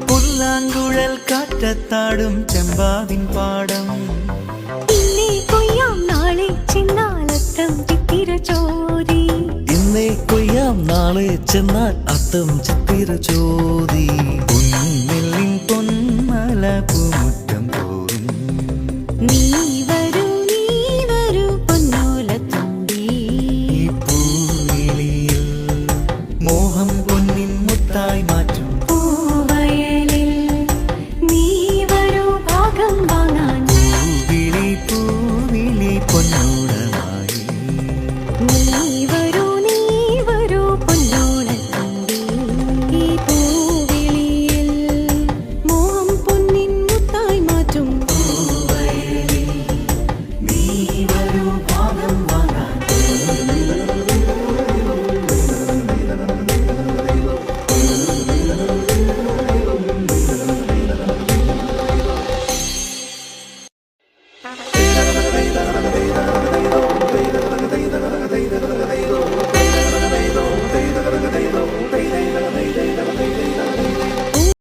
പുല്ലാങ്കുഴൽ കാറ്റത്താടും ചെമ്പാവിൻ പാടം. ഇന്നേ കൊയ്യാം നാളെ ചെന്നാൽ അത്തം ചിത്തിര ചോതി. ഇന്നേ കൊയ്യാം നാളെ ചെന്നാൽ അത്തം ചിത്തിര ചോതി. പൊന്നെല്ലിൻ പൊന്മല പൂമുറ്റം തോറും നീ വരൂ പൊന്നോലത്തുമ്പി. ഈ പൂവിളിയിൽ മോഹം പൊന്നിൻ മുത്തായി മാറ്റും.